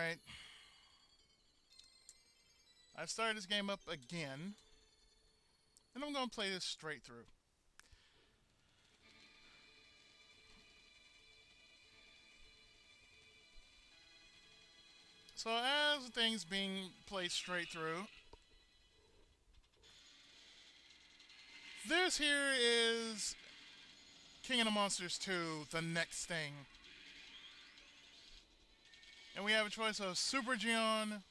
Alright. I've started this game up again. And I'm going to play this straight through. So as things being played straight through, this here is King of the Monsters 2, the next thing. And we have a choice of Super Geon,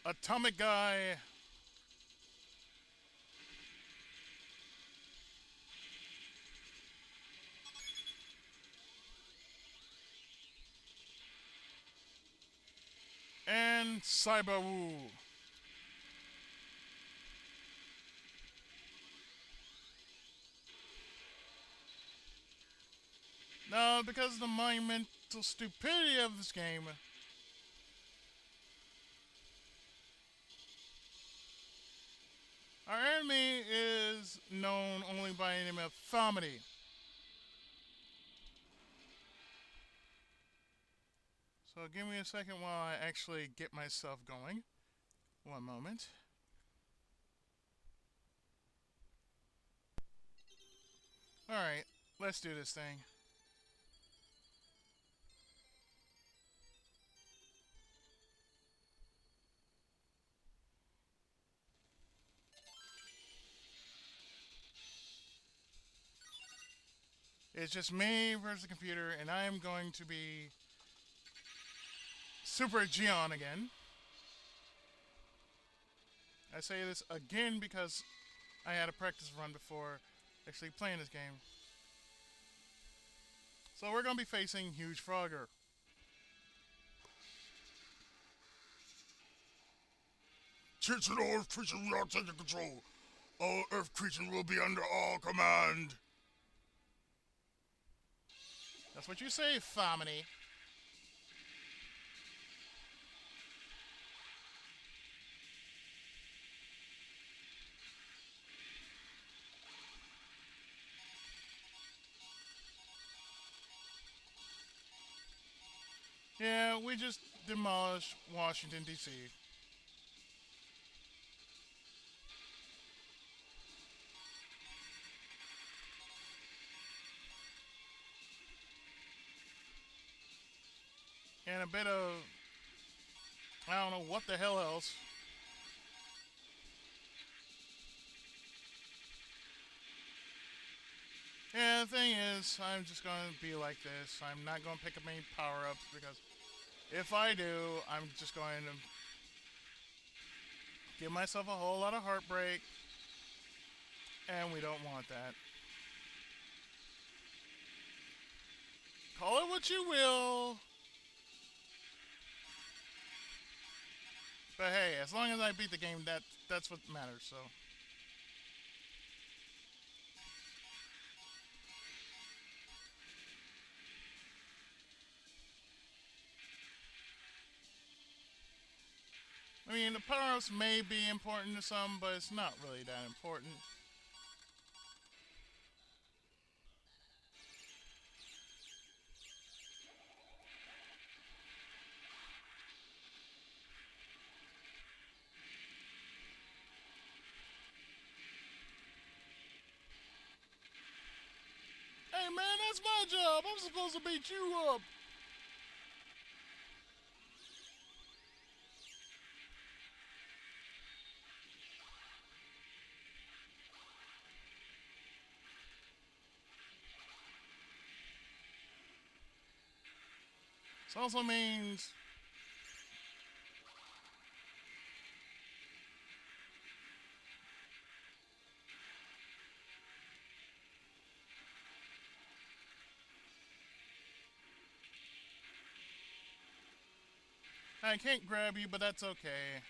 Atomic Guy, and Cyber Woo. Now, because of the monumental stupidity of this game, our enemy is known only by the name of Farmady. So give me a second while I actually get myself going. One moment. Alright, let's do this thing. It's just me versus the computer, and I am going to be Super Geon again. I say this again because I had a practice run before actually playing this game. So we're going to be facing Huge Frogger. Attention all Earth creatures, we are taking control. All Earth creatures will be under all command. That's what you say, Farmady. Yeah, we just demolished Washington, D.C. And a bit of, I don't know what the hell else. Yeah, the thing is, I'm just going to be like this. I'm not going to pick up any power-ups because if I do, I'm just going to give myself a whole lot of heartbreak, and we don't want that. Call it what you will, but hey, as long as I beat the game, that's what matters, so. I mean, the power-ups may be important to some, but it's not really that important. Hey man, that's my job. I'm supposed to beat you up. This also means I can't grab you, but that's okay.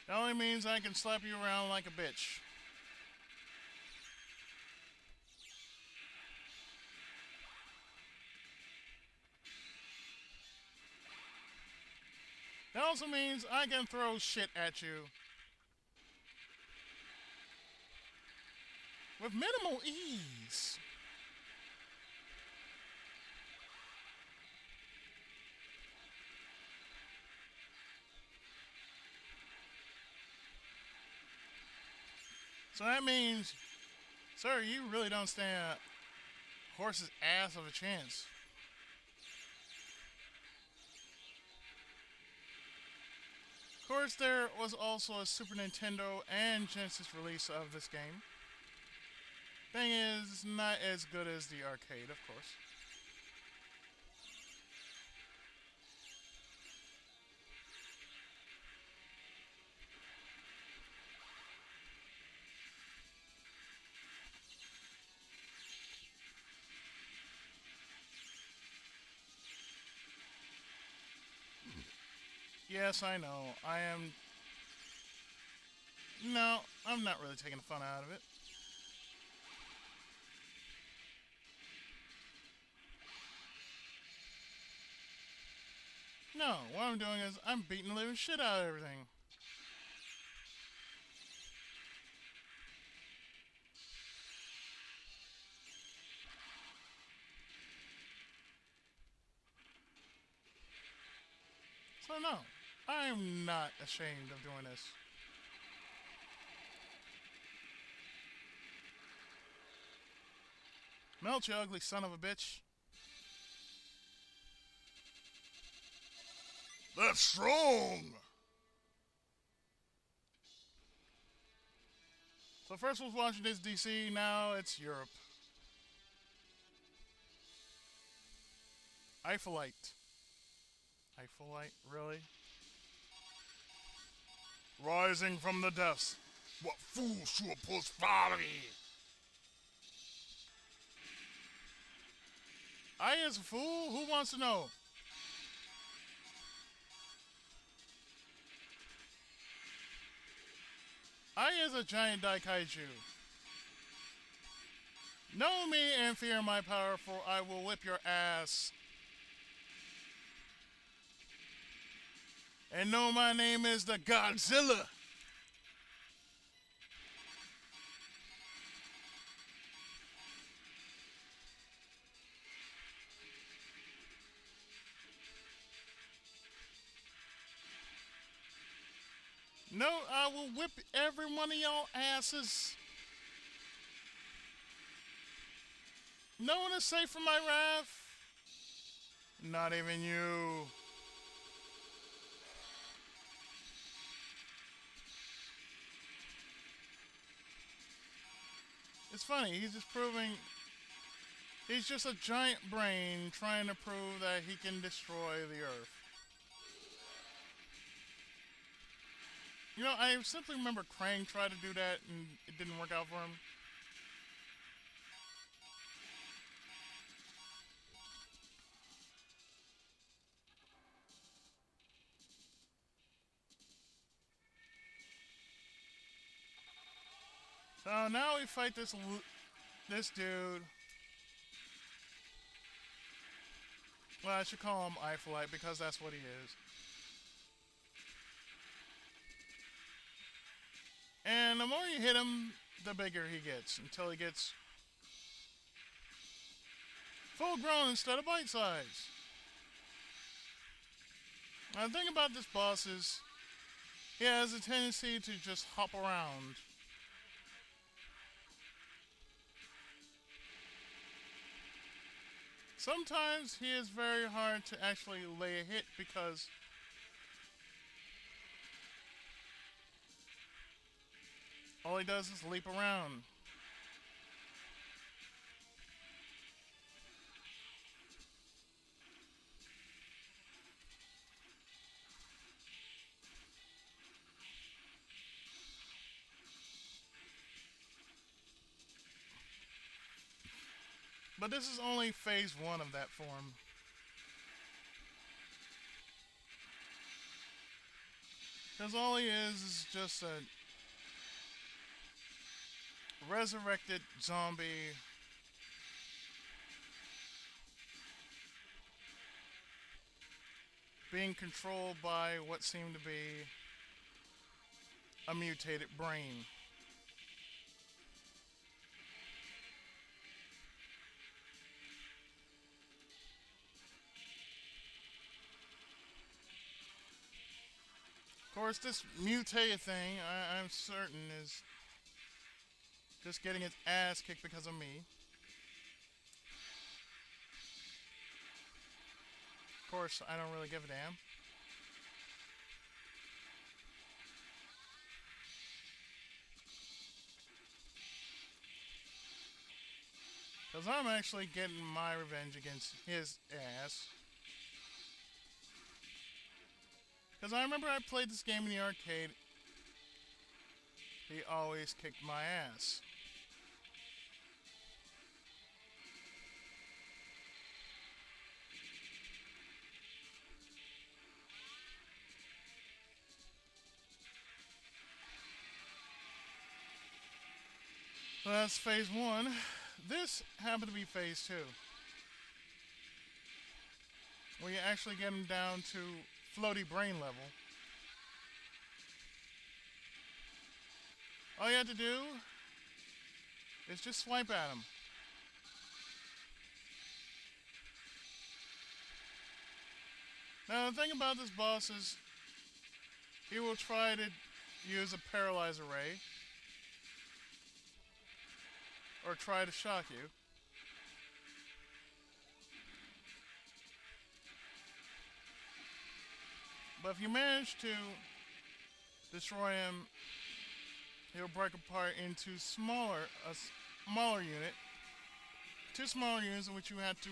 That only means I can slap you around like a bitch. That also means I can throw shit at you with minimal ease. So that means, sir, you really don't stand a horse's ass of a chance. Of course, there was also a Super Nintendo and Genesis release of this game. Thing is, it's not as good as the arcade, of course. Yes, I know. I am. No, I'm not really taking the fun out of it. No, what I'm doing is I'm beating the living shit out of everything. So no, I'm not ashamed of doing this. Melt, you ugly son of a bitch. That's strong! So first was Washington DC, now it's Europe. Eiffelite. Eiffelite, really? Rising from the depths. What fool should oppose Farmady? I is a fool? Who wants to know? I is a giant daikaiju. Know me and fear my power, for I will whip your ass. And know my name is the Godzilla. No, I will whip every one of y'all asses. No one is safe from my wrath. Not even you. It's funny, he's just proving he's just a giant brain trying to prove that he can destroy the earth. You know, I simply remember Krang tried to do that and it didn't work out for him. So now we fight this dude. Well, I should call him Eiffelite because that's what he is. And the more you hit him, the bigger he gets until he gets full grown instead of bite size. Now the thing about this boss is he has a tendency to just hop around. Sometimes he is very hard to actually lay a hit because all he does is leap around. But this is only phase 1 of that form. Because all he is just a resurrected zombie being controlled by what seemed to be a mutated brain. Of course, this mutated thing, I'm certain, is just getting its ass kicked because of me. Of course, I don't really give a damn. Because I'm actually getting my revenge against his ass. Because I remember I played this game in the arcade. He always kicked my ass. So that's phase one. This happened to be phase two, where you actually get him down to floaty brain level. All you have to do is just swipe at him. Now, the thing about this boss is he will try to use a paralyzer ray or try to shock you. But if you manage to destroy him, he'll break apart into a smaller unit. Two smaller units in which you have to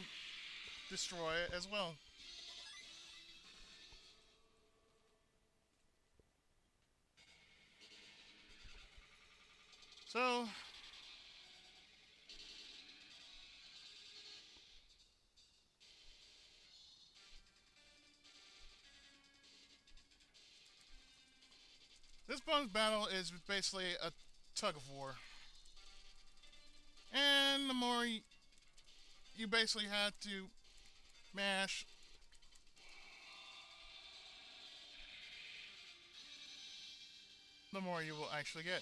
destroy as well. So, this bonus battle is basically a tug of war. And the more you basically have to mash, the more you will actually get.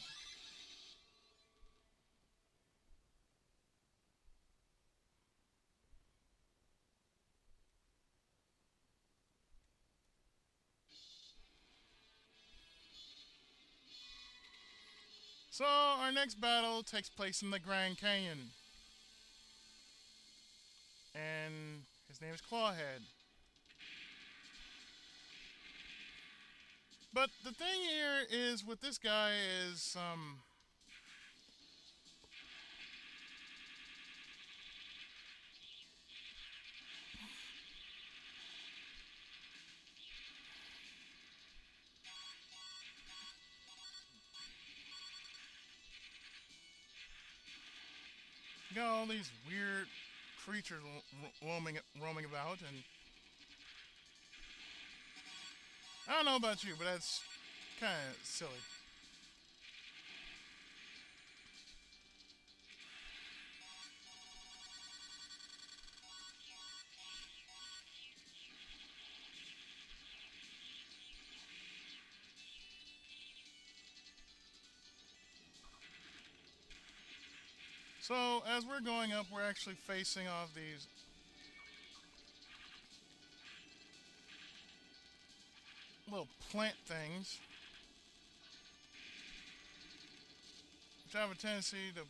So our next battle takes place in the Grand Canyon. And his name is Clawhead. But the thing here is with this guy is you got all these weird creatures roaming about, and I don't know about you, but that's kind of silly. So as we're going up, we're actually facing off these little plant things, which have a tendency to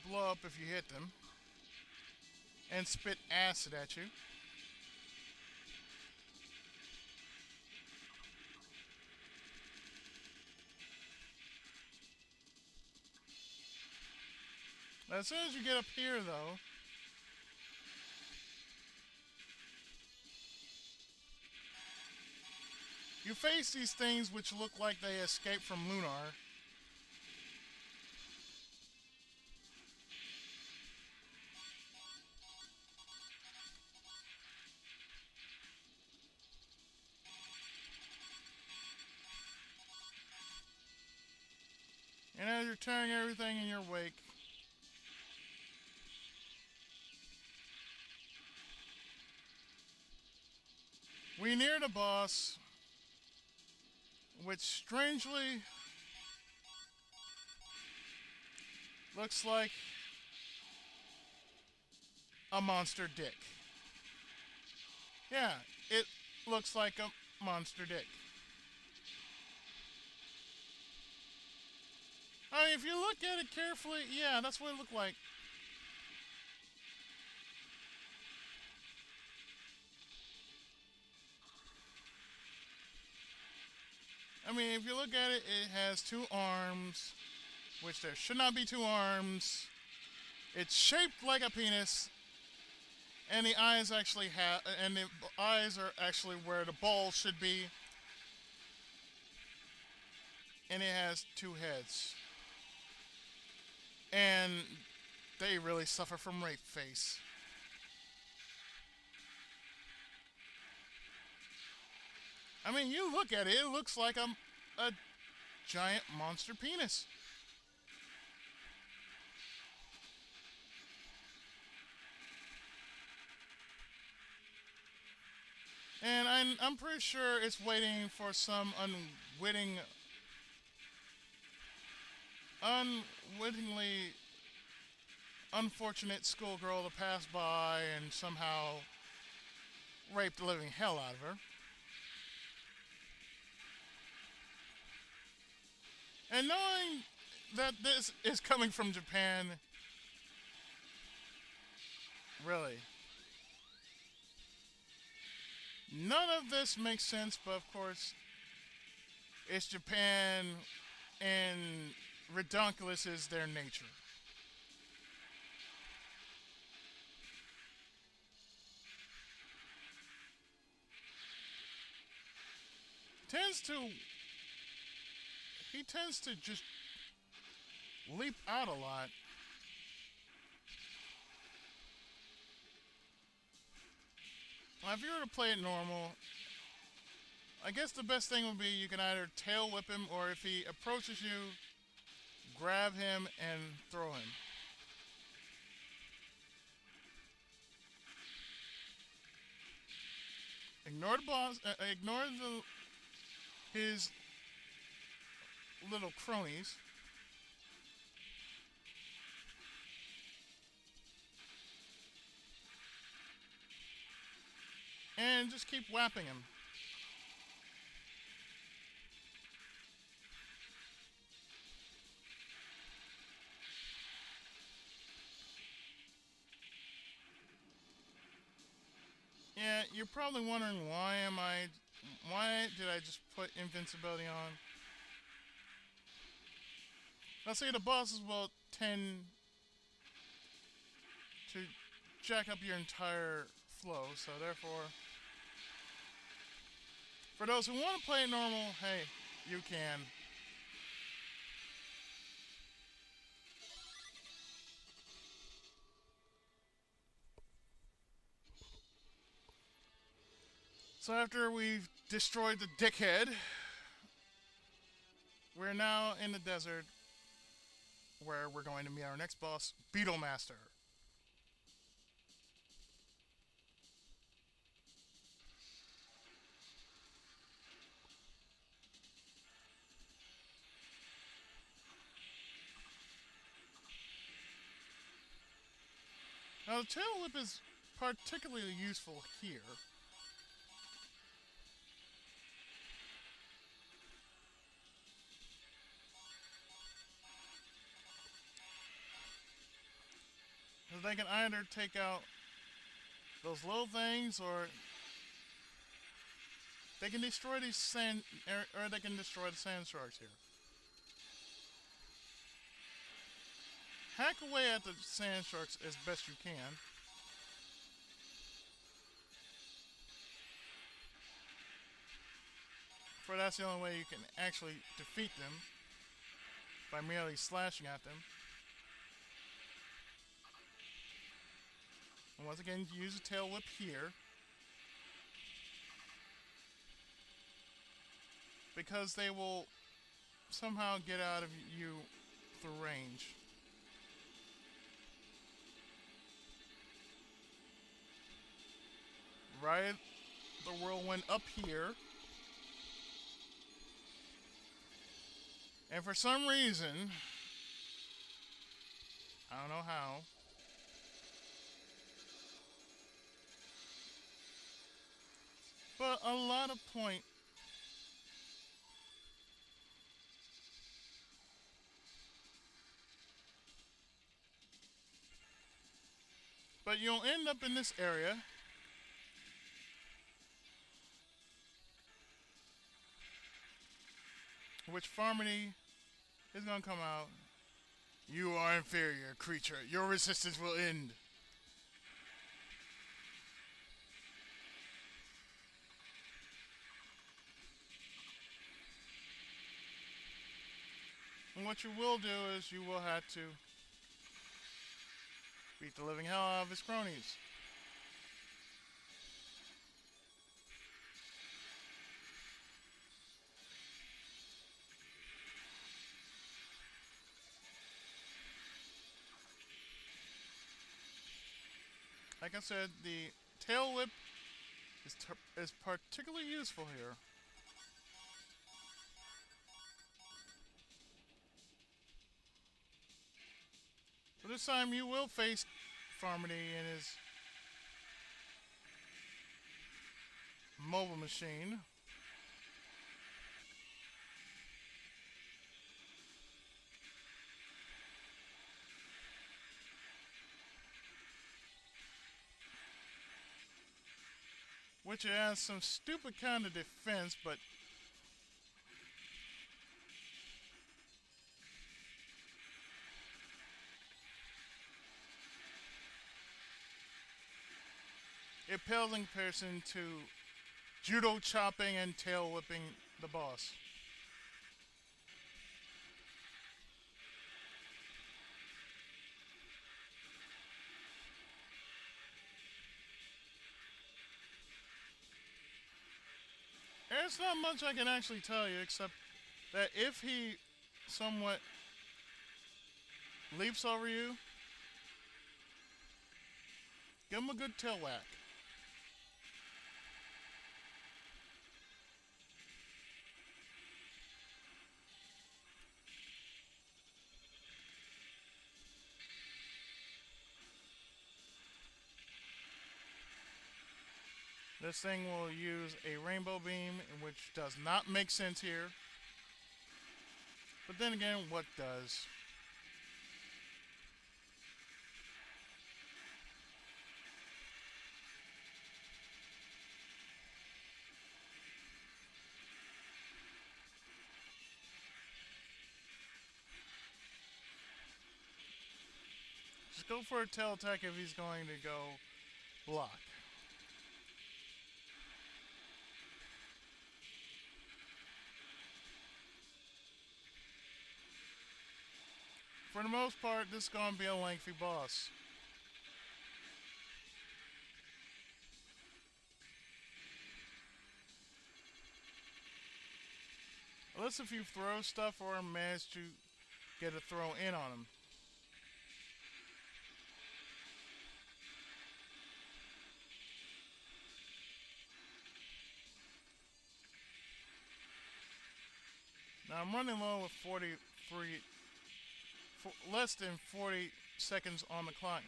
blow up if you hit them and spit acid at you. As soon as you get up here, though, you face these things which look like they escaped from Lunar. you're tearing everything in your wake. We near the boss, which strangely looks like a monster dick. Yeah, it looks like a monster dick. I mean, if you look at it carefully, yeah, that's what it looked like. I mean, if you look at it, it has two arms, which there should not be two arms. It's shaped like a penis, and the eyes actually have, and the eyes are actually where the balls should be, and it has two heads. And they really suffer from rape face. I mean, you look at it, it looks like a giant monster penis. And I'm pretty sure it's waiting for some unwittingly unfortunate schoolgirl to pass by and somehow rape the living hell out of her. And knowing that this is coming from Japan, really, none of this makes sense, but of course, it's Japan and redonkulous is their nature. Tends to he tends to just leap out a lot. Now, if you were to play it normal, I guess the best thing would be you can either tail whip him, or if he approaches you, grab him and throw him. Ignore the boss. Ignore his little cronies. And just keep whapping him. Yeah, you're probably wondering why did I just put invincibility on? Let's say the bosses will tend to jack up your entire flow, so therefore, for those who want to play it normal, hey, you can. So after we've destroyed the dickhead, we're now in the desert where we're going to meet our next boss, Beetle Master. Now the tail whip is particularly useful here. So they can either take out those little things, or they can destroy these sand, or they can destroy the sand sharks here. Hack away at the sand sharks as best you can. For that's the only way you can actually defeat them, by merely slashing at them. And once again, use a tail whip here, because they will somehow get out of you through range. Ride the whirlwind up here. And for some reason, I don't know how, but a lot of point but you'll end up in this area which Farmady is gonna come out. You are inferior creature. Your resistance will end. And what you will do is you will have to beat the living hell out of his cronies. Like I said, the tail whip is particularly useful here. So this time you will face Farmady in his mobile machine. Which has some stupid kind of defense, but it pales in comparison to judo chopping and tail whipping the boss. There's not much I can actually tell you except that if he somewhat leaps over you, give him a good tail whack. This thing will use a rainbow beam, which does not make sense here. But then again, what does? Just go for a tail attack if he's going to go block. For the most part, this is going to be a lengthy boss. Unless if you throw stuff or manage to get a throw in on him. Now I'm running low with 43, less than 40 seconds on the clock.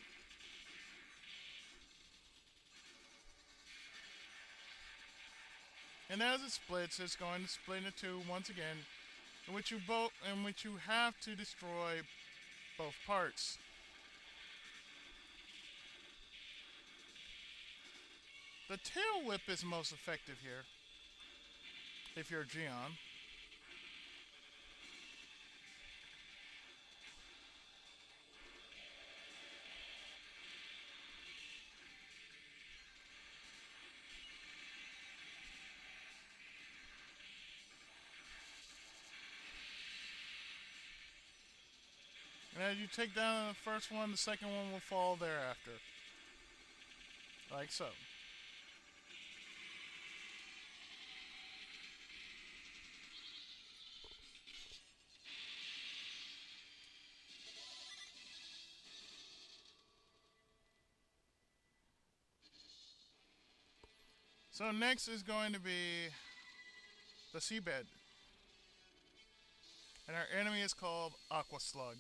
And as it splits, it's going to split into two once again, in which you have to destroy both parts. The tail whip is most effective here, if you're Geon. And as you take down the first one, the second one will fall thereafter. Like so. So next is going to be the seabed. And our enemy is called Aqua Slug.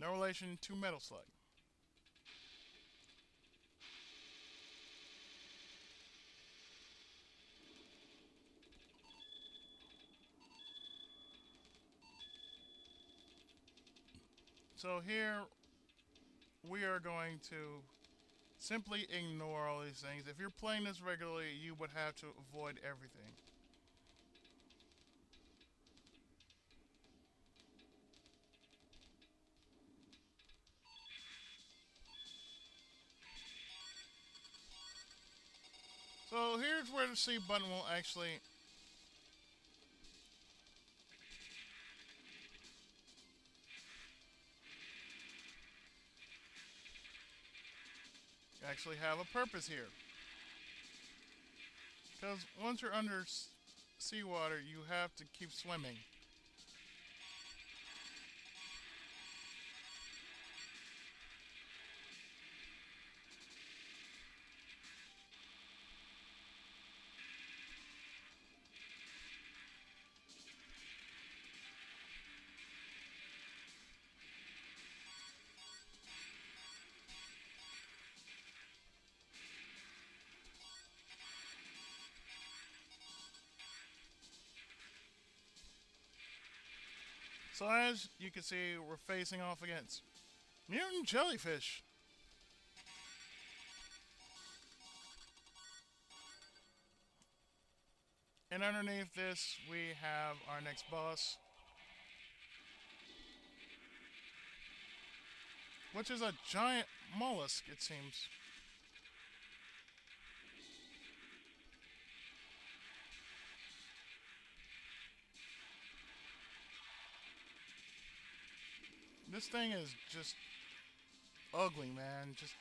No relation to Metal Slug. So here we are going to simply ignore all these things. If you're playing this regularly, you would have to avoid everything. So here's where the C button will actually have a purpose here. Because once you're under seawater, you have to keep swimming. So as you can see, we're facing off against mutant jellyfish. And underneath this, we have our next boss, which is a giant mollusk, it seems. This thing is just ugly, man. Just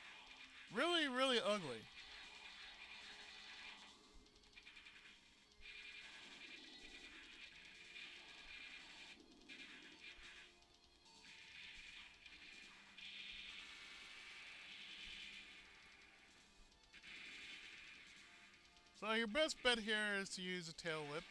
really, really ugly. So your best bet here is to use a tail whip.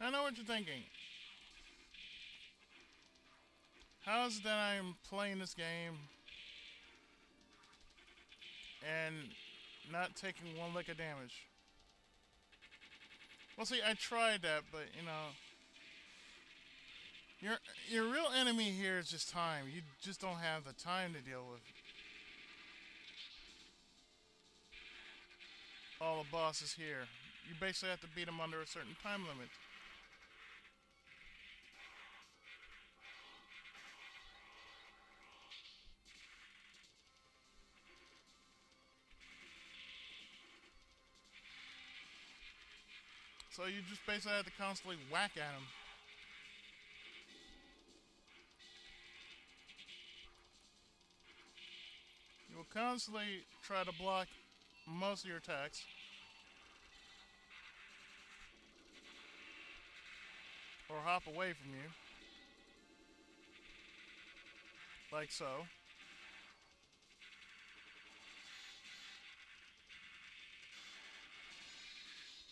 I know what you're thinking. How is it that I'm playing this game and not taking one lick of damage? Well, see, I tried that, but you know, your real enemy here is just time. You just don't have the time to deal with all the bosses here. You basically have to beat them under a certain time limit. So you just basically have to constantly whack at them. You will constantly try to block most of your attacks. Or hop away from you. Like so.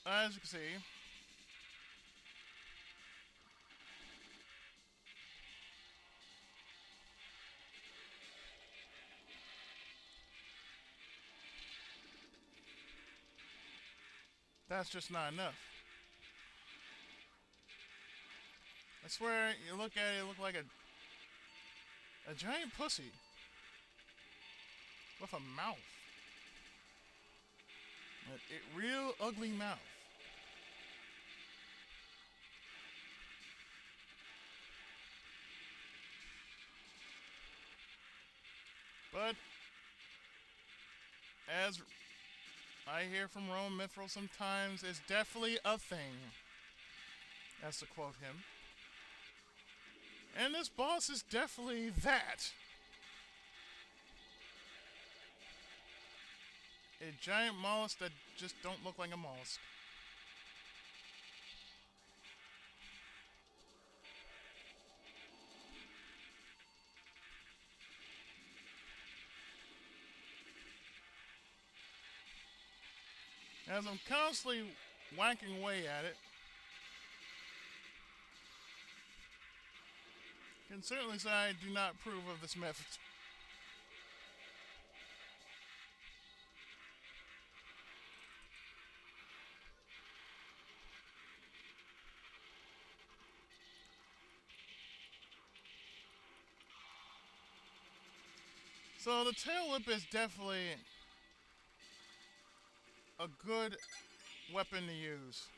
As you can see, that's just not enough. I swear, you look at it, look like a giant pussy with a mouth. A real ugly mouth. But as I hear from Rome Mithril sometimes, it's definitely a thing, as to quote him. And this boss is definitely that. a giant mollusk that just don't look like a mollusk. As I'm constantly whacking away at it, I can certainly say I do not approve of this method. So the tail whip is definitely a good weapon to use.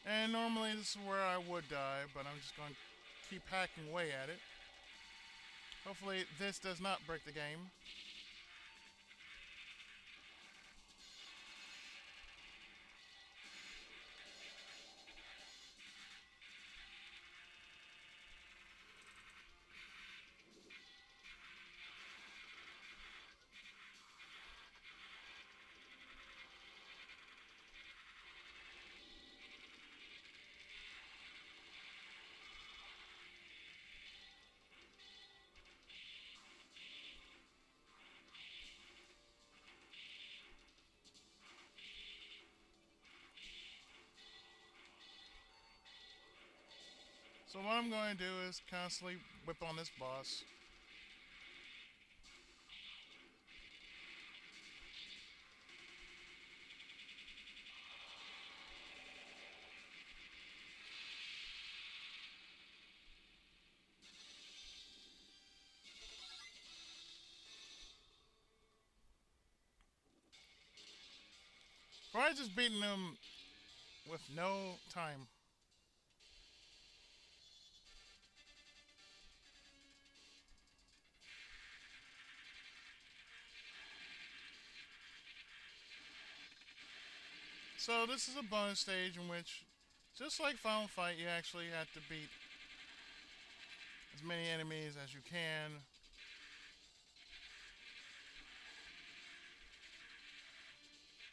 And normally this is where I would die, but I'm just going to keep hacking away at it. Hopefully this does not break the game. So what I'm going to do is constantly whip on this boss. Probably just beating him with no time. So this is a bonus stage in which, just like Final Fight, you actually have to beat as many enemies as you can.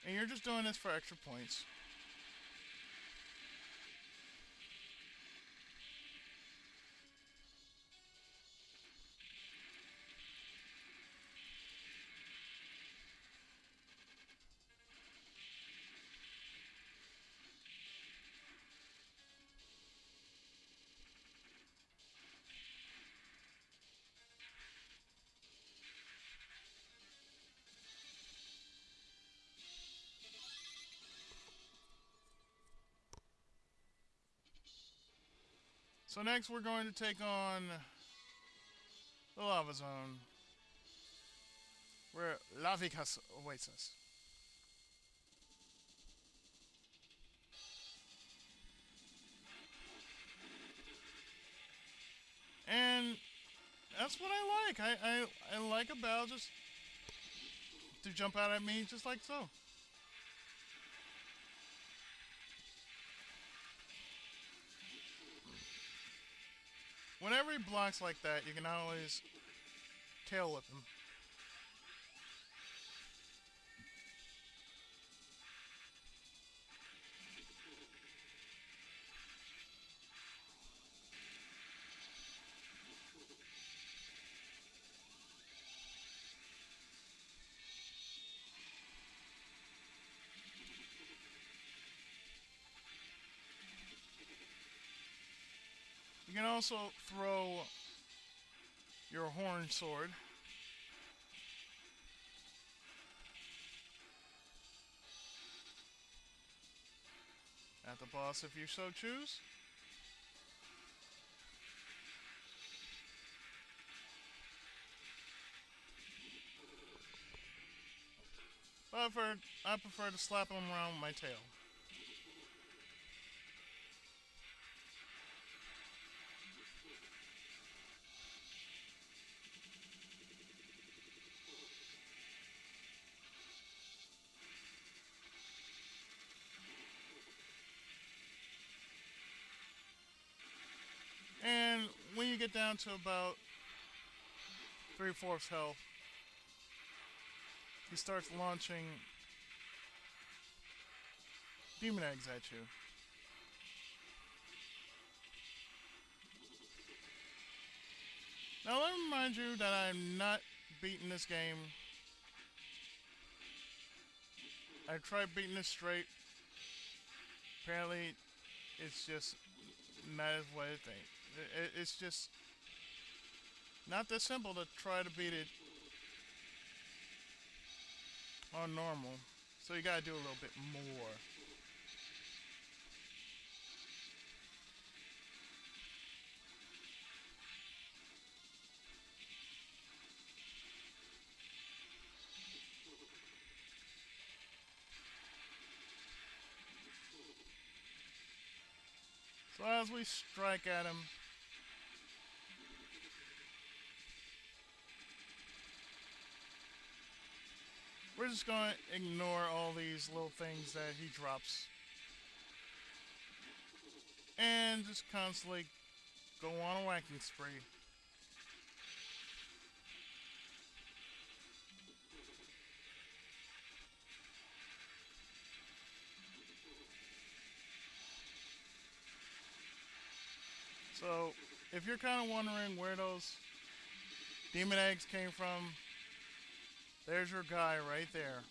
And you're just doing this for extra points. So next we're going to take on the Lava Zone, where Lavicus awaits us. And that's what I like. I like about just to jump out at me just like so. Whenever he blocks like that, you can always tail whip him. You can also throw your horn sword at the boss if you so choose. I prefer to slap them around with my tail. And when you get down to about 3/4 health, he starts launching demon eggs at you. Now let me remind you that I'm not beating this game. I tried beating this straight. Apparently, it's just not as what I think. It's just not that simple to try to beat it on normal. So you gotta do a little bit more. So as we strike at him, we're just gonna ignore all these little things that he drops. And just constantly go on a whacking spree. So, if you're kind of wondering where those demon eggs came from, there's your guy right there.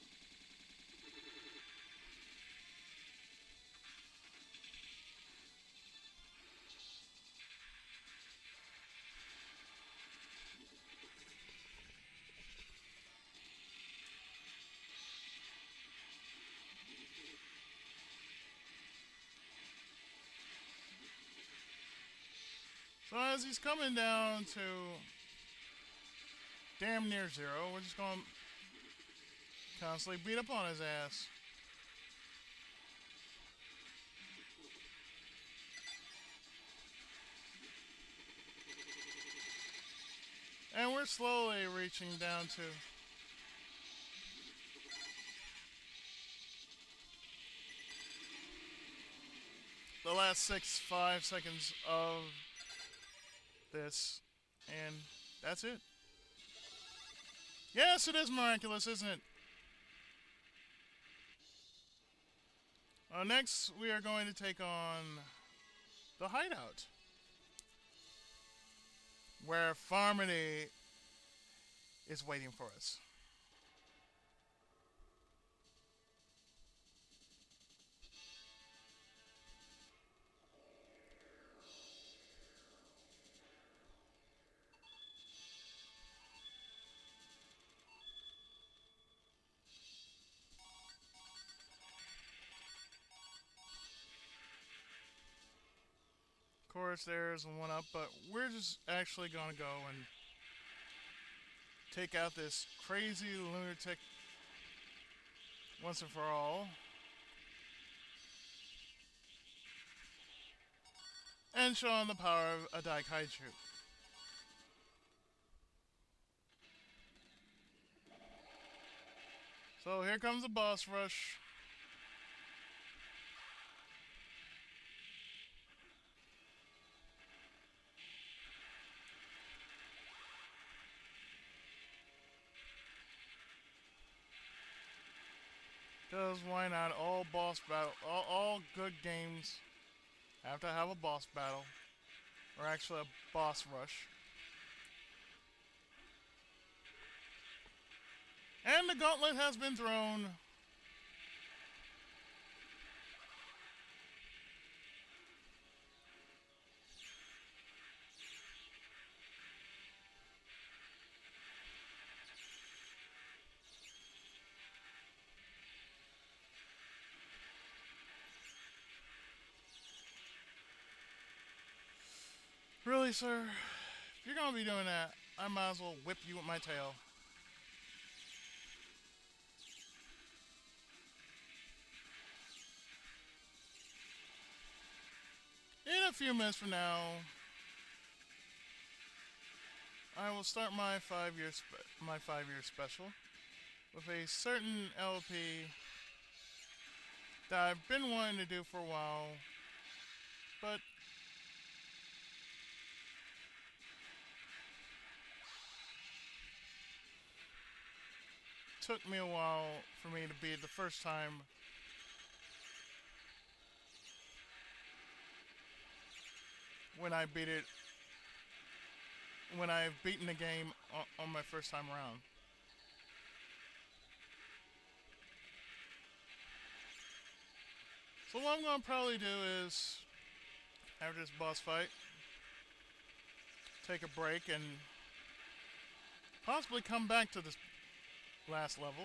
So as he's coming down to damn near zero, we're just going to constantly beat up on his ass. And we're slowly reaching down to the last 5 seconds of this, and that's it. Yes, it is miraculous, isn't it? Next, we are going to take on the Hideout, where Farmady is waiting for us. Of course, there's one up, but we're just actually gonna go and take out this crazy lunatic once and for all. And show him the power of a Daikaiju. So here comes the boss rush. Because why not? All boss battle, all good games have to have a boss battle, or actually a boss rush. And the gauntlet has been thrown. Really, sir? If you're gonna be doing that, I might as well whip you with my tail. a few minutes from now, I will start my 5-year special with a certain LP that I've been wanting to do for a while, but took me a while for me to beat the first time when I beat it when I've beaten the game on my first time around. So what I'm gonna probably do is after this boss fight, take a break and possibly come back to this last level.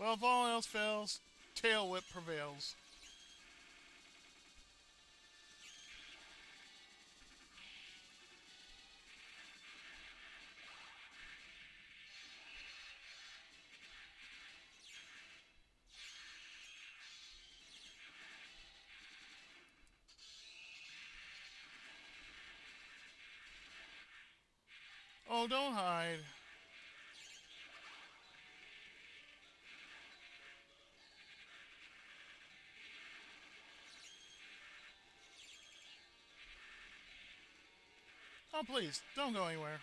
Well, if all else fails, tail whip prevails. Oh, don't hide. Oh, please, don't go anywhere.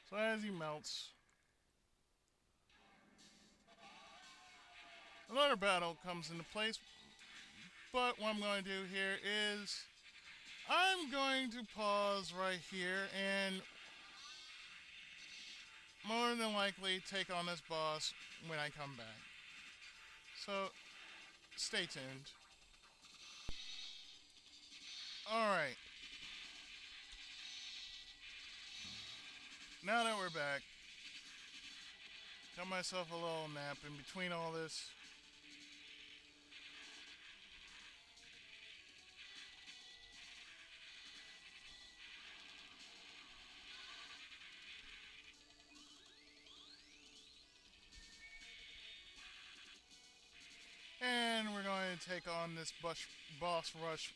So as he melts, another battle comes into place. But what I'm going to do here is I'm going to pause right here and more than likely take on this boss when I come back. So stay tuned. Alright. Now that we're back, got myself a little nap in between all this. And we're going to take on this boss rush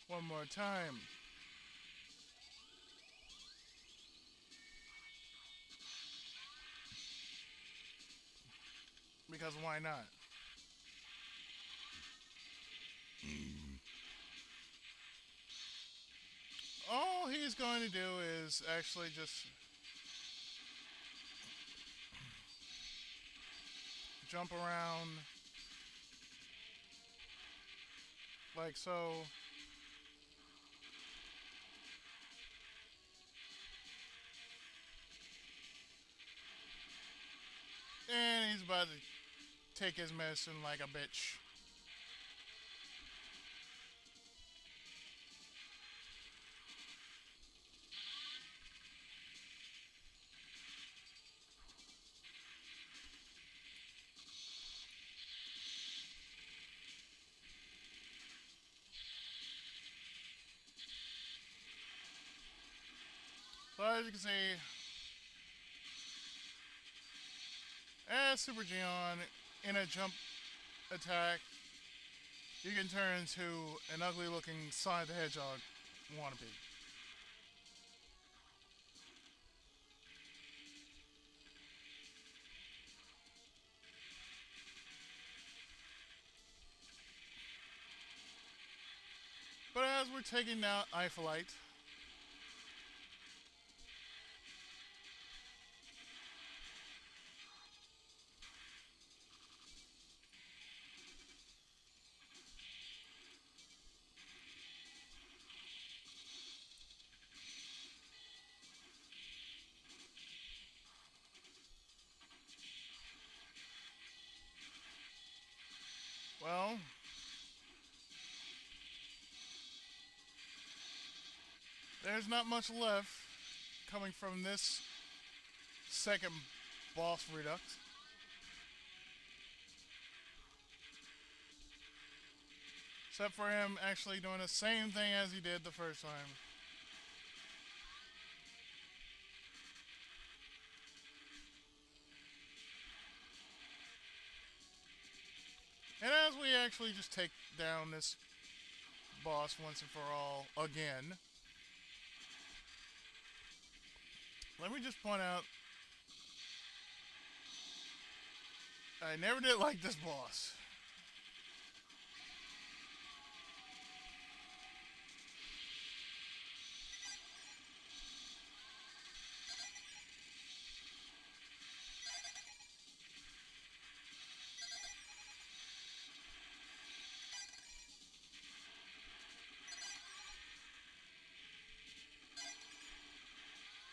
one more time. Because why not? All he's going to do is actually just jump around like so. And he's about to take his medicine like a bitch. So as you can see, as Super Geon in a jump attack, you can turn into an ugly looking Sonic the Hedgehog wannabe. But as we're taking down Ifolite, Well, there's not much left coming from this second boss redux. Except for him actually doing the same thing as he did the first time. And as we actually just take down this boss once and for all again, let me just point out, I never did like this boss.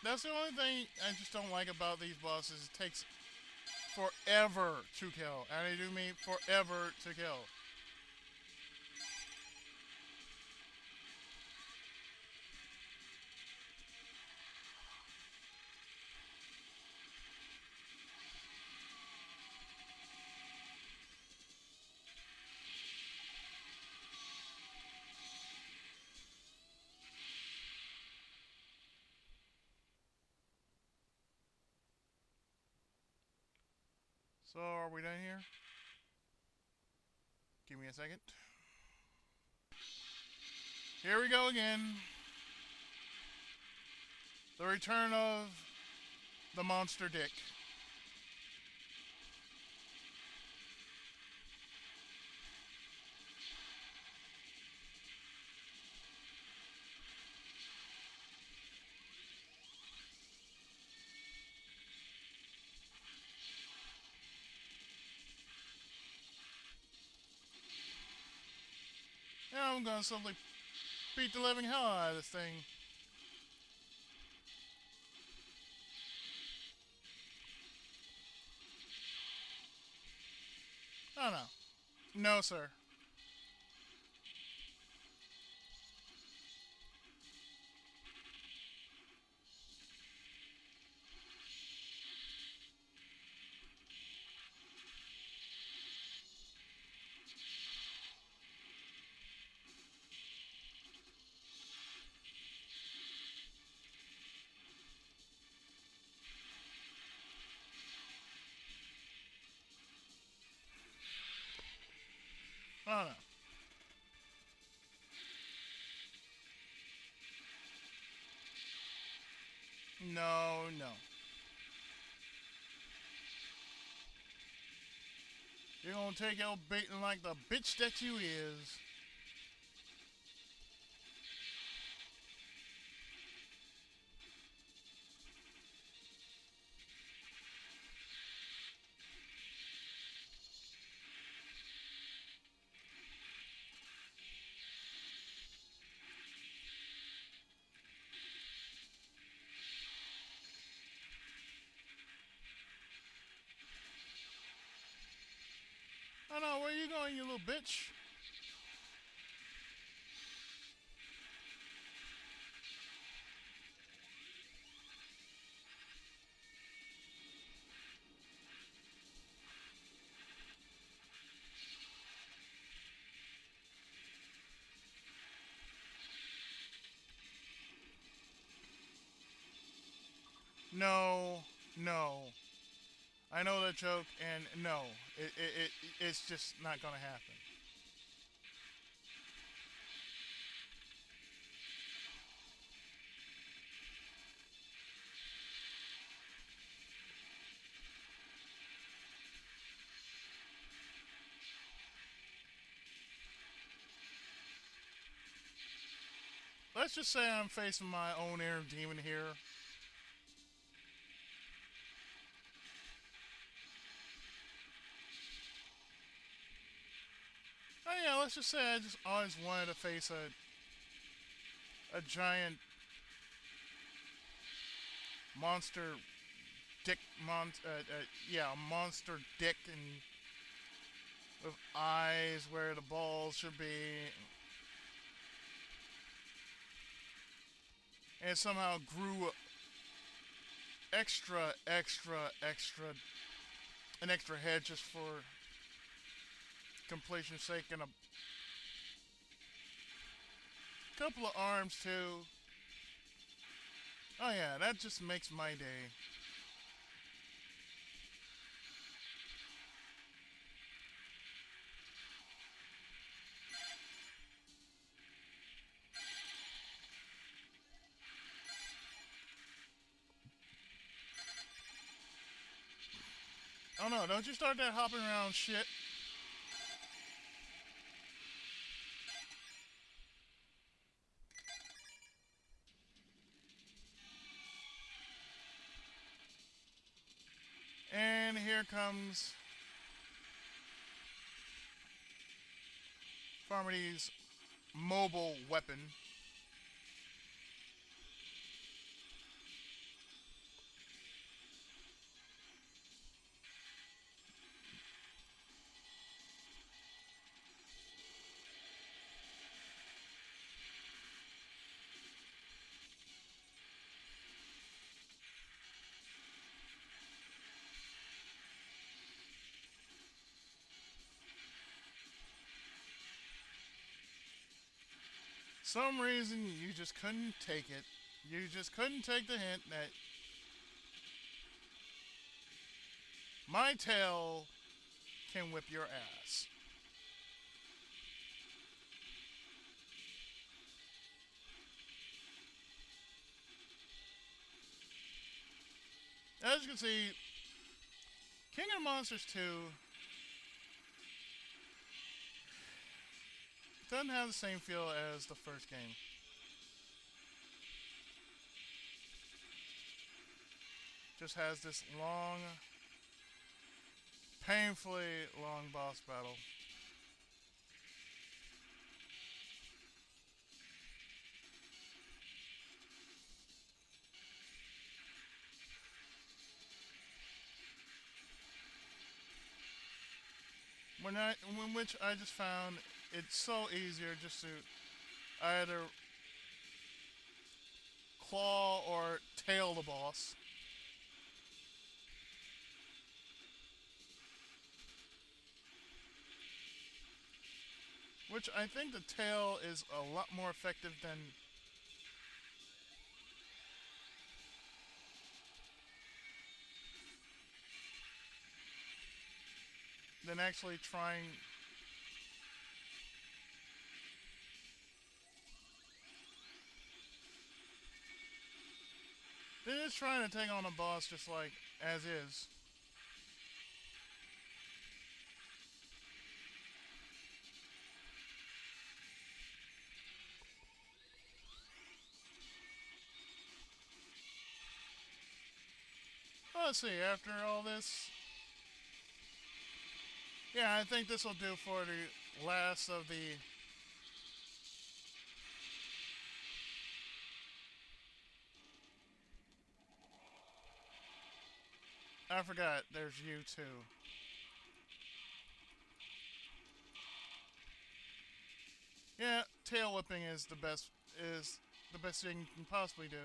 That's the only thing I just don't like about these bosses. It takes forever to kill. And I do mean forever to kill. So, are we done here? Give me a second. Here we go again. The return of the monster dick. Now I'm gonna simply beat the living hell out of this thing. Oh no. No, sir. Oh no. No, no. You're gonna take your beating like the bitch that you is. Oh no, where you going, you little bitch? No, no. I know that joke, and no, it's just not gonna happen. Let's just say I'm facing my own inner demon here. Oh yeah, let's just say I just always wanted to face a giant monster dick yeah, a monster dick, and with eyes where the balls should be. And it somehow grew extra, an extra head just for completion's sake, and a couple of arms too. Oh yeah, that just makes my day. Oh no, don't you start that hopping around shit. And here comes Farmady's mobile weapon. Some reason you just couldn't take it. You just couldn't take the hint that my tail can whip your ass. As you can see, King of Monsters 2 doesn't have the same feel as the first game. Just has this long, painfully long boss battle. In which I just found it's so easier just to either claw or tail the boss. Which I think the tail is a lot more effective than actually trying. They're just trying to take on a boss just like as is. Well, let's see, after all this. Yeah, I think this will do for the last of the. I forgot, there's you too. Yeah, tail whipping is the best thing you can possibly do.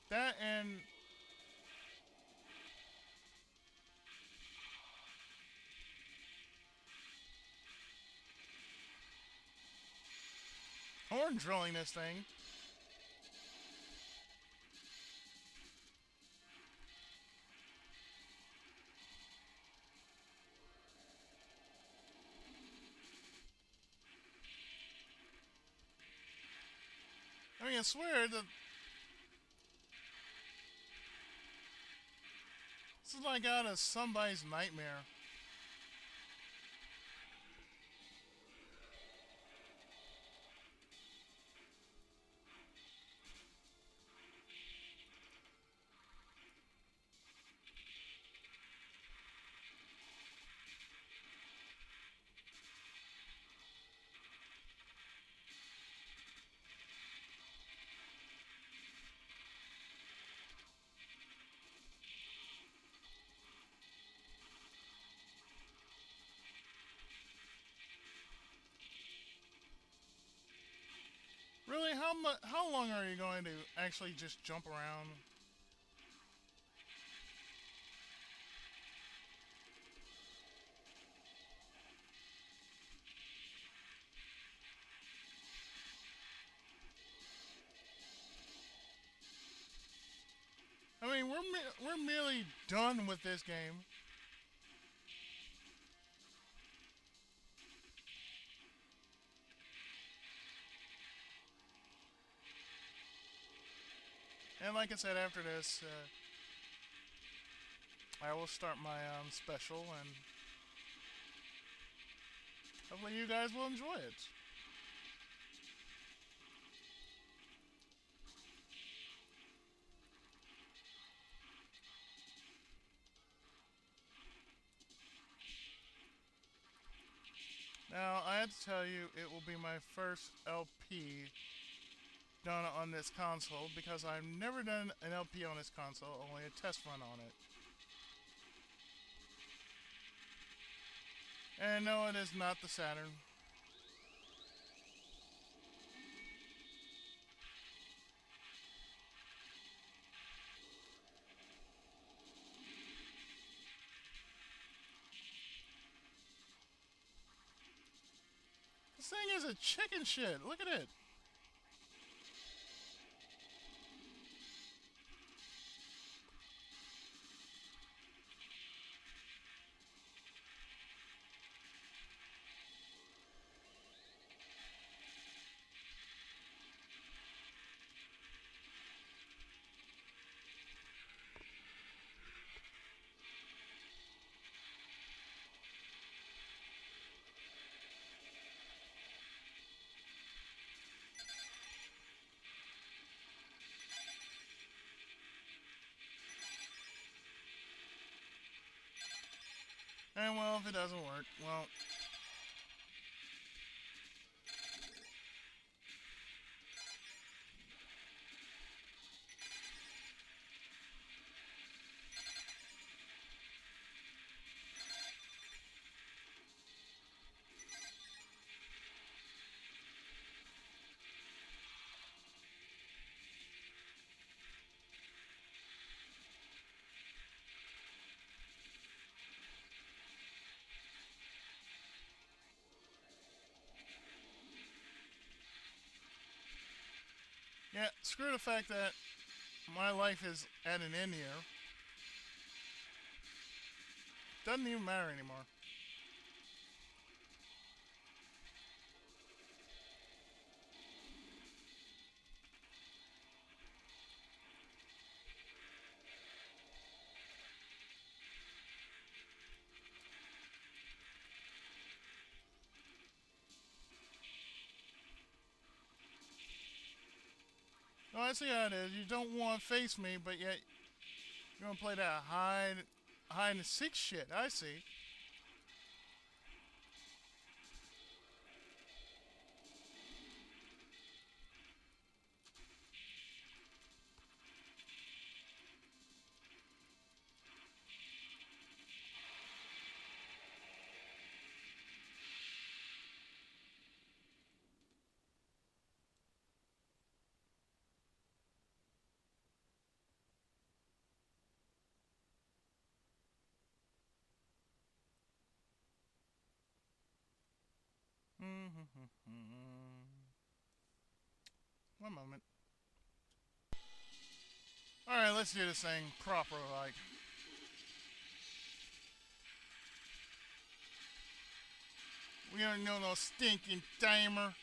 That and horn drilling this thing. I mean, I swear that this is like out of somebody's nightmare. how long are you going to actually just jump around? I mean, we're merely done with this game. And like I said, after this, I will start my special, and hopefully you guys will enjoy it. Now, I have to tell you, it will be my first LP done on this console because I've never done an LP on this console, only a test run on it. And no, it is not the Saturn. This thing is a chicken shit. Look at it. And well, if it doesn't work, well, yeah, screw the fact that my life is at an end here. Doesn't even matter anymore. No, I see how it is. You don't want to face me, but yet you're gonna play that hide and seek shit. I see. One moment. All right, let's do this thing proper, like. We don't know no stinking timer.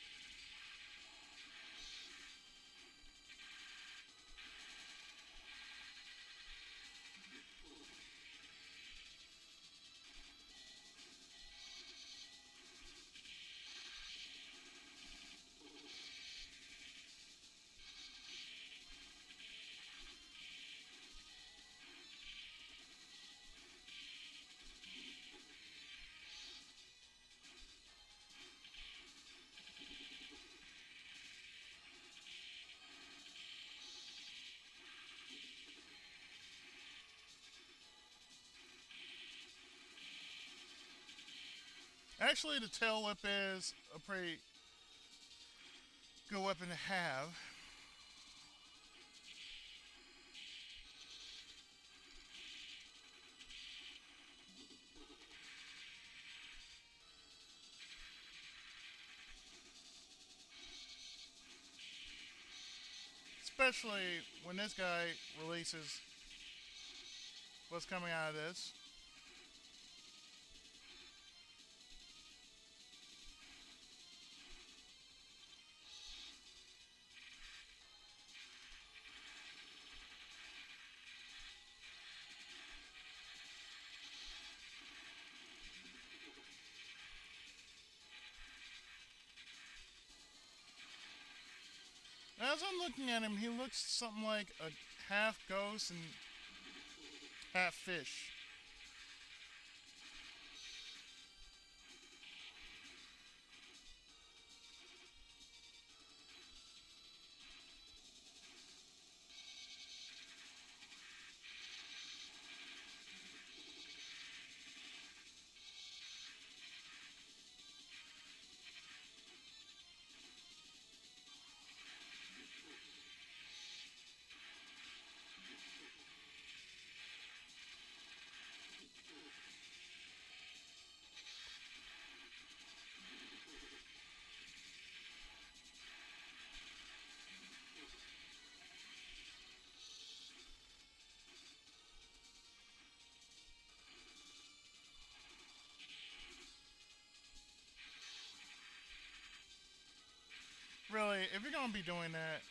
Actually, the tail whip is a pretty good weapon to have. Especially when this guy releases what's coming out of this. As I'm looking at him, he looks something like a half ghost and half fish. Really, if you're gonna be doing that,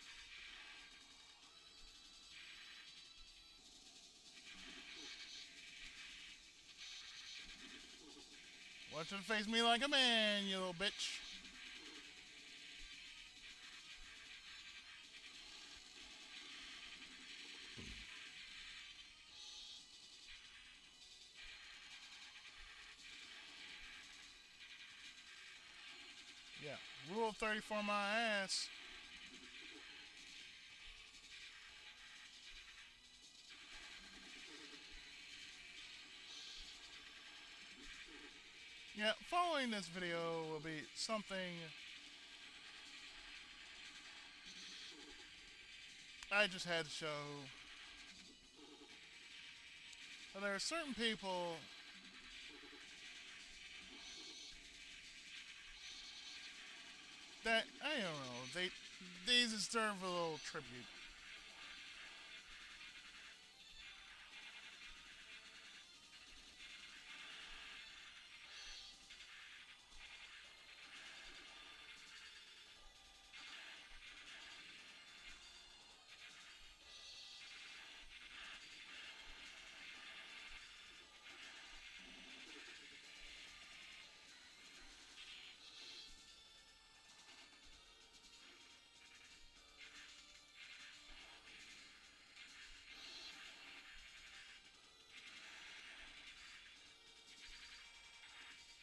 watch him face me like a man, you little bitch. Yeah, rule 34 my ass. Yeah, following this video will be something I just had to show. But there are certain people that, I don't know, they deserve a little tribute.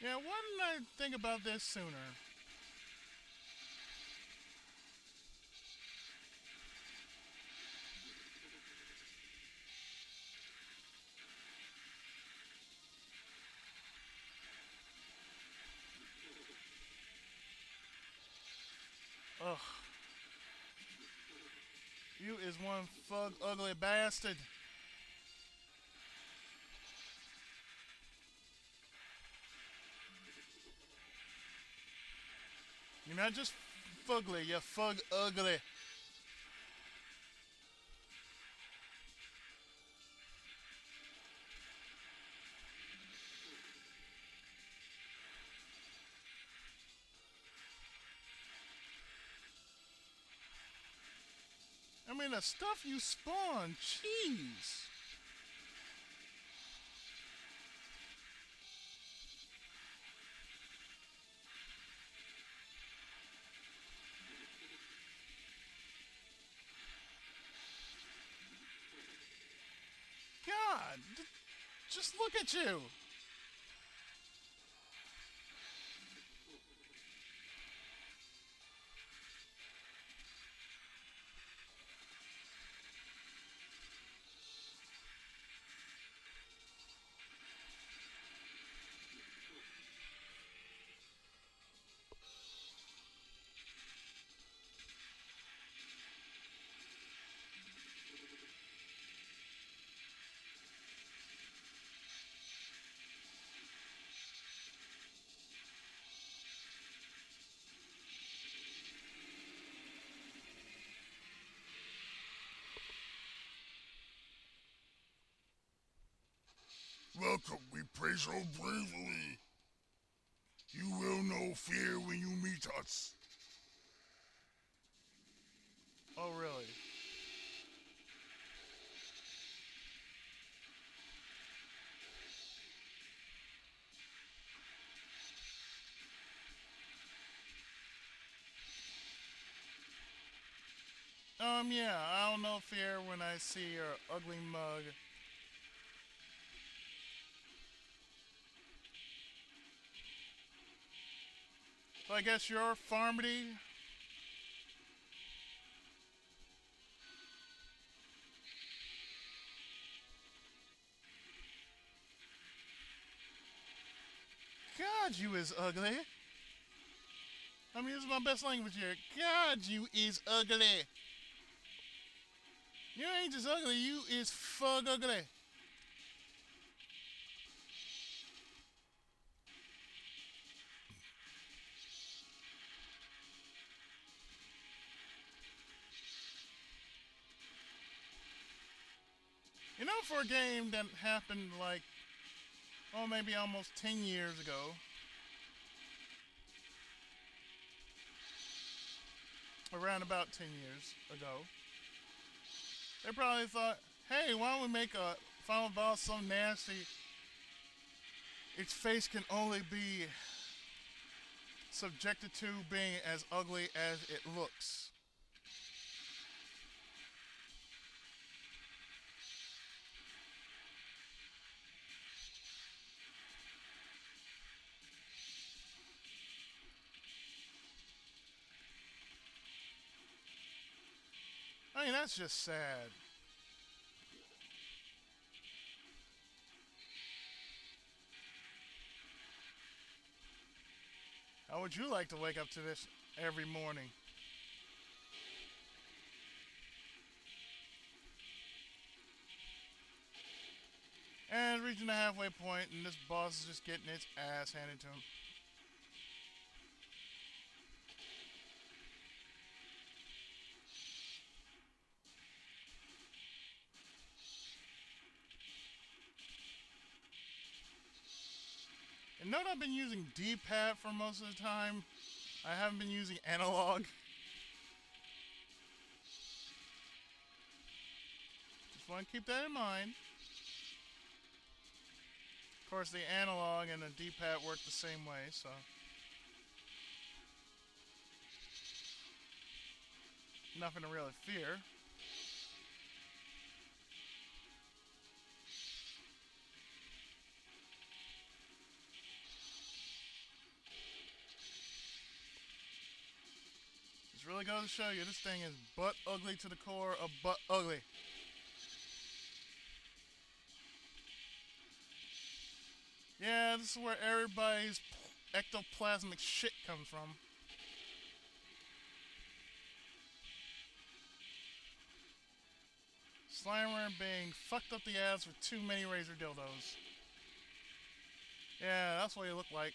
Yeah, why didn't I think about this sooner? Ugh. You is one ugly bastard. You're not just fugly, you're fug ugly. I mean, the stuff you spawn, jeez. God, just look at you. Welcome, we pray so bravely. You will know fear when you meet us. Oh, really? Yeah, I'll know fear when I see your ugly mug. So I guess you're Farmady? God, you is ugly. I'm using my best language here. God, you is ugly. You ain't just ugly, you is fug ugly. You know, for a game that happened like, oh, maybe almost 10 years ago, around about 10 years ago, they probably thought, hey, why don't we make a final boss so nasty its face can only be subjected to being as ugly as it looks. I mean, that's just sad. How would you like to wake up to this every morning? And reaching the halfway point, and this boss is just getting its ass handed to him. And note I've been using D-pad for most of the time. I haven't been using analog. Just want to keep that in mind. Of course, the analog and the D-pad work the same way, so. Nothing to really fear. This really goes to show you this thing is butt ugly to the core of butt ugly. Yeah, this is where everybody's ectoplasmic shit comes from. Slimer being fucked up the ass with too many razor dildos. Yeah, that's what you look like.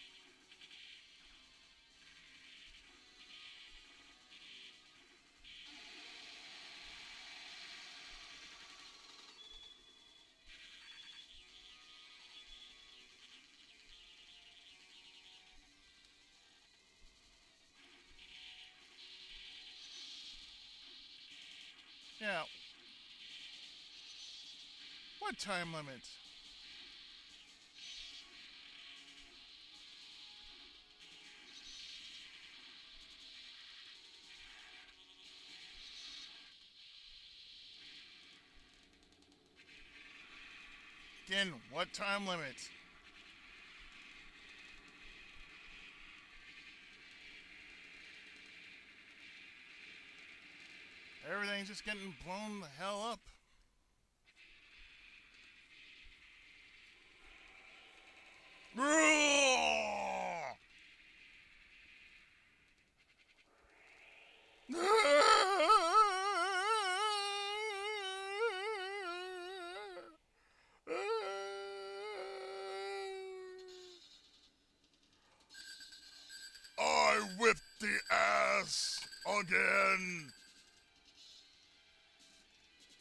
Yeah. What time limit? Again, what time limit? Everything's just getting blown the hell up. I whipped the ass again.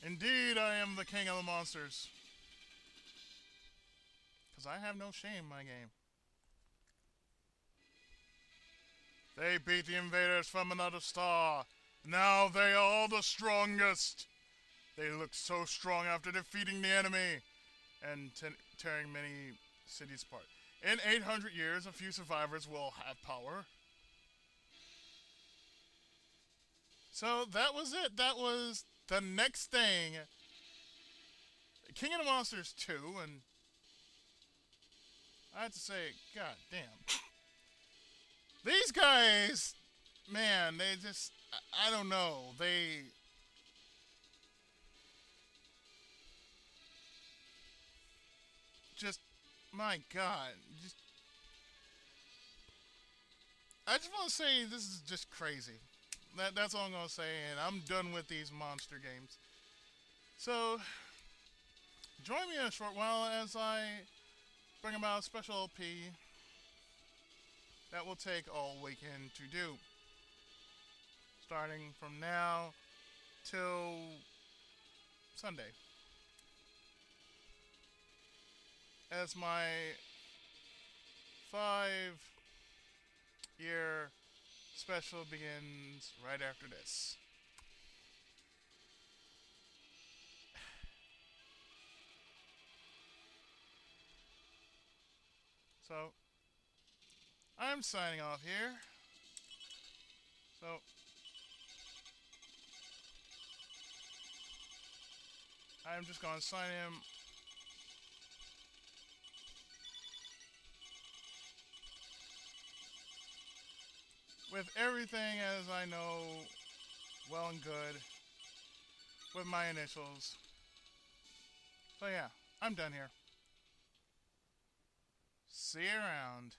Indeed, I am the king of the monsters. because I have no shame in my game. They beat the invaders from another star. Now they are the strongest. They look so strong after defeating the enemy and tearing many cities apart. In 800 years, a few survivors will have power. So that was it. That was the next thing. King of the Monsters 2, and I have to say, god damn. These guys, man, they just, I don't know. They... just, my god. I just want to say this is just crazy. That's all I'm going to say, and I'm done with these monster games. So, join me in a short while as I bring about a special LP that will take all weekend to do. Starting from now till Sunday. As my 5-year special begins right after this. So, I'm signing off here. So, I'm just going to sign him with everything as I know well and good with my initials. So yeah, I'm done here. See you around.